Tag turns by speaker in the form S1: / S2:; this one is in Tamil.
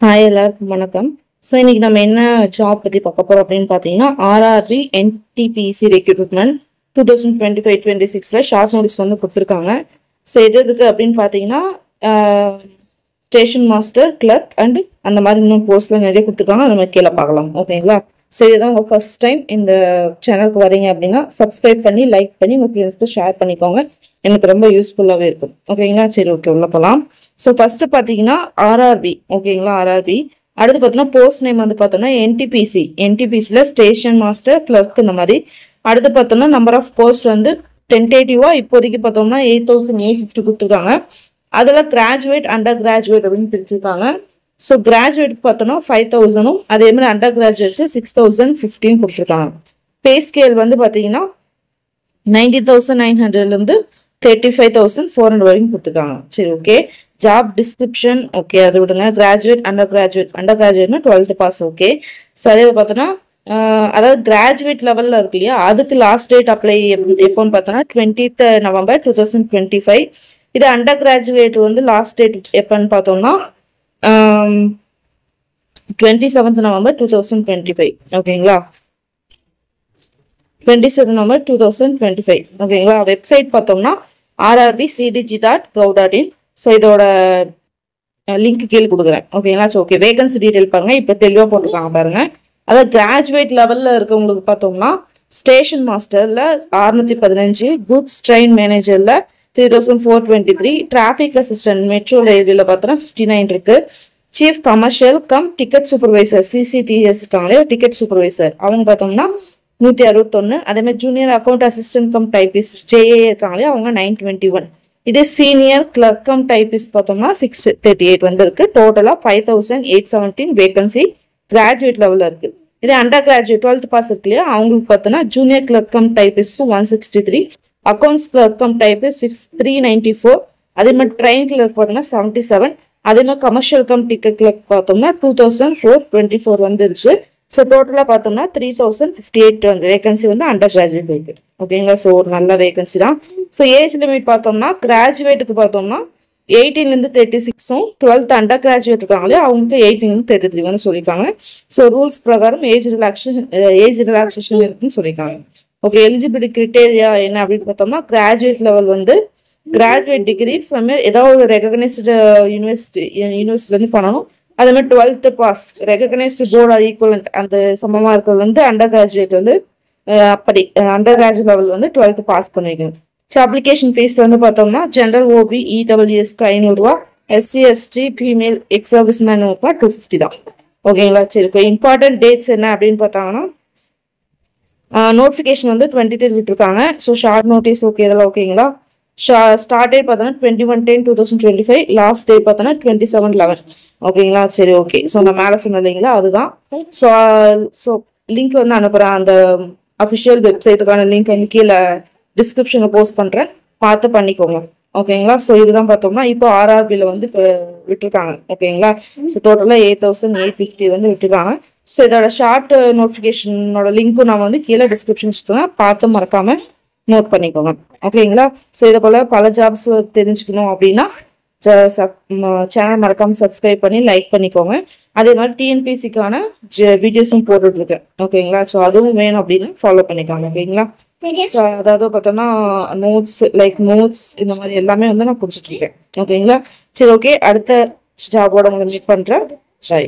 S1: ஹாய் எல்லாருக்கும் வணக்கம். ஸோ இன்னைக்கு நம்ம என்ன ஜாப் பற்றி பார்க்க போகிறோம் அப்படின்னு பார்த்தீங்கன்னா RRB NTPC recruitment 2025-26 short notice வந்து கொடுத்துருக்காங்க. ஸோ எதுக்கு அப்படின்னு பார்த்தீங்கன்னா ஸ்டேஷன் மாஸ்டர் கிளர்க் அண்ட் அந்த மாதிரி இன்னும் போஸ்ட்லாம் நிறைய கொடுத்துருக்காங்க. அந்த மாதிரி கீழே பார்க்கலாம். ஓகேங்களா? ஸோ இதுதான் உங்கள் ஃபர்ஸ்ட் டைம் இந்த சேனலுக்கு வரீங்க அப்படின்னா சப்ஸ்கிரைப் பண்ணி லைக் பண்ணி உங்கள் ஃப்ரெண்ட்ஸ்க்கு ஷேர் பண்ணிக்கோங்க. எனக்கு ரொம்ப யூஸ்ஃபுல்லாகவே இருக்கும். ஓகேங்களா? சரி, ஓகே, உள்ள போகலாம். ஸோ ஃபர்ஸ்ட் பார்த்தீங்கன்னா ஆர்ஆர்பி. ஓகேங்களா? ஆர்ஆர்பி. அடுத்து பார்த்தோன்னா போஸ்ட் நேம் வந்து பார்த்தோம்னா என்டிபிசியில் ஸ்டேஷன் மாஸ்டர் கிளர்க் இந்த மாதிரி. அடுத்து பார்த்தோம்னா நம்பர் ஆஃப் போஸ்ட் வந்து டென்டேட்டிவாக இப்போதைக்கு பார்த்தோம்னா 8850 கொடுத்துருக்காங்க. அதில் கிராஜுவேட் அண்டர் கிராஜுவேட் அப்படின்னு பிரிச்சிருக்காங்க. ஸோ கிராஜுவேட் பார்த்தோம்னா 5000 அதே மாதிரி அண்டர் கிராஜுவேட் 6015 கொடுத்துருக்காங்க. பே ஸ்கேல் வந்து பார்த்தீங்கன்னா 90,900 35,400 வரைக்கும் கொடுத்துருக்காங்க. சரி, ஓகே. ஜாப் டிஸ்கிரிப்ஷன் ஓகே, அதை விடுங்க. கிராஜுவேட் அண்டர் கிராஜுவேட்னா 12th பாஸ். ஓகே. ஸோ அதே பார்த்தோன்னா அதாவது கிராஜுவேட் லெவலில் இருக்கு இல்லையா, அதுக்கு லாஸ்ட் டேட் அப்ளை எப்போன்னு பார்த்தோன்னா 20th November 2025. இது அண்டர் கிராஜுவேட் வந்து லாஸ்ட் டேட் எப்போன்னு பார்த்தோம்னா 27th November 2025. ஓகேங்களா? 27 November 2025. ஓகேங்களா? வெப்சைட் பார்த்தோம்னா rrbcdg.gov.in. ஸோ இதோட லிங்க் கீழே கொடுக்குறேன். ஓகேங்களா? ஸோ ஓகே, வேகன்சி டீட்டெயில் பாருங்க. இப்போ தெளிவாக போட்டிருக்காங்க பாருங்க. அதாவது கிராஜுவேட் லெவலில் இருக்கவங்களுக்கு பார்த்தோம்னா ஸ்டேஷன் மாஸ்டரில் 615, குட்ஸ் ட்ரெயின் மேனேஜரில் 3423, டிராஃபிக் அசிஸ்டன்ட் மெட்ரோ ரயிலில் பார்த்தோன்னா 59 இருக்கு. Chief commercial cum ticket supervisor CCTS இருக்காங்களே, டிக்கெட் சூப்பர்வைசர் அவங்க பார்த்தோம்னா 161. அதே மாதிரி junior account assistant cum typist JA இருக்காங்களே, அவங்க 921. இதே சீனியர் கிளர்க் கம் டைபிஸ்ட் பார்த்தோம்னா 638 வந்து இருக்கு. டோட்டலாக 5817 வேகன்சி கிராஜுவேட் லெவலில் இருக்கு. இதே அண்டர் கிராஜுவேட் 12th பாஸ் இருக்கு இல்லையா, அவங்களுக்கு பார்த்தோன்னா junior clerk cum typist 163, accounts clerk cum typist 6394. அதே மாதிரி ட்ரெயின் கிளர்க் பார்த்தோம்னா 77. அதே மாதிரி கமர்ஷியல் கம் டிக்கெட் கிளர்க் பார்த்தோம்னா 2424 வந்து இருக்கு. ஸோ டோட்டலாக பார்த்தோம்னா 3058 வேகன்சி வந்து அண்டர் கிராஜுவேட் இருக்கு. ஓகேங்களா? ஸோ ஒரு நல்ல வேகன்சி தான். ஸோ ஏஜ் லிமிட் பார்த்தோம்னா கிராஜுவேட்டுக்கு பார்த்தோம்னா 18 36, 12th அண்டர் கிராஜுவேட் இருக்காங்களே அவங்களுக்கு 18 33 வந்து சொல்லியிருக்காங்க. ஸோ ரூல்ஸ் பிரகாரம் ஏஜ் ரிலாக்ஸேஷன் இருக்குன்னு சொல்லியிருக்காங்க. ஓகே, எலிஜிபிலிட்டி கிரிட்டேரியா என்ன அப்படின்னு பார்த்தோம்னா கிராஜுவேட் லெவல் வந்து கிராஜுவேட் டிகிரி ஃப்ரம் ஏதாவது ரெகக்னைஸ்டு யூனிவர்சிட்டிலேருந்து பண்ணணும். அதே மாதிரி 12th pass recognised board or equivalent அந்த சமமாக இருக்கிறது வந்து அண்டர் கிராஜுவேட் வந்து அப்படி அண்டர் கிராஜுவேட் லெவல் வந்து 12th பாஸ் பண்ணிக்கணும். ஸோ அப்ளிகேஷன் ஃபீஸ் வந்து பார்த்தோம்னா ஜென்ரல் ஓபி இடபிள்யூஎஸ்க்கு 500 ரூபா, SC ST female ex service மேனுக்கு 250 தான். ஓகேங்களா? சரி, இப்போ இம்பார்ட்டன்ட் டேட்ஸ் என்ன அப்படின்னு பார்த்தாங்கன்னா நோட்டிஃபிகேஷன் வந்து 23 விட்டுருக்காங்க. ஸோ ஷார்ட் நோட்டீஸ் ஓகே, இதெல்லாம் ஓகேங்களா? ஸ்டார்ட் டேட் பார்த்தோன்னா 21/10/2025, லாஸ்ட் டேட் பார்த்தோன்னா 27/11. ஓகேங்களா? சரி, ஓகே. ஸோ நான் மேலே சொன்னேன் இல்லைங்களா, அதுதான். ஸோ லிங்க் வந்து அனுப்புகிறேன். அந்த அஃபிஷியல் வெப்சைட்டுக்கான லிங்க் வந்து கீழே டிஸ்கிரிப்ஷனில் போஸ்ட் பண்ணுறேன், பார்த்து பண்ணிக்கோங்க. ஓகேங்களா? ஸோ இதுதான் பார்த்தோம்னா இப்போ ஆர்ஆர்பியில் வந்து இப்போ விட்டுருக்காங்க. ஓகேங்களா? ஸோ டோட்டலாக 8850 வந்து விட்டுருக்காங்க. ஸோ இதோட ஷார்ட் நோட்டிஃபிகேஷனோட லிங்க்கும் நான் வந்து கீழே டிஸ்கிரிப்ஷன் வச்சுருக்கேன், பார்த்து மறக்காமல் நோட் பண்ணிக்கோங்க. ஓகேங்களா? ஸோ இதை போல் பல ஜாப்ஸ் தெரிஞ்சுக்கணும் அப்படின்னா சேனல் மறக்காமல் சப்ஸ்கிரைப் பண்ணி லைக் பண்ணிக்கோங்க. அதே மாதிரி டிஎன்பிசிக்கான வீடியோஸும் போட்டுட்ருக்கேன். ஓகேங்களா? ஸோ அதுவும் வேணும் அப்படின்னு ஃபாலோ பண்ணிக்கோங்க. ஓகேங்களா? ஸோ அதாவது பார்த்தோம்னா நோட்ஸ் இந்த மாதிரி எல்லாமே வந்து நான் கொடுத்துட்ருக்கேன். ஓகேங்களா? சரி, ஓகே. அடுத்த ஜாபோட உங்களை மீட் பண்ணுறேன். பை.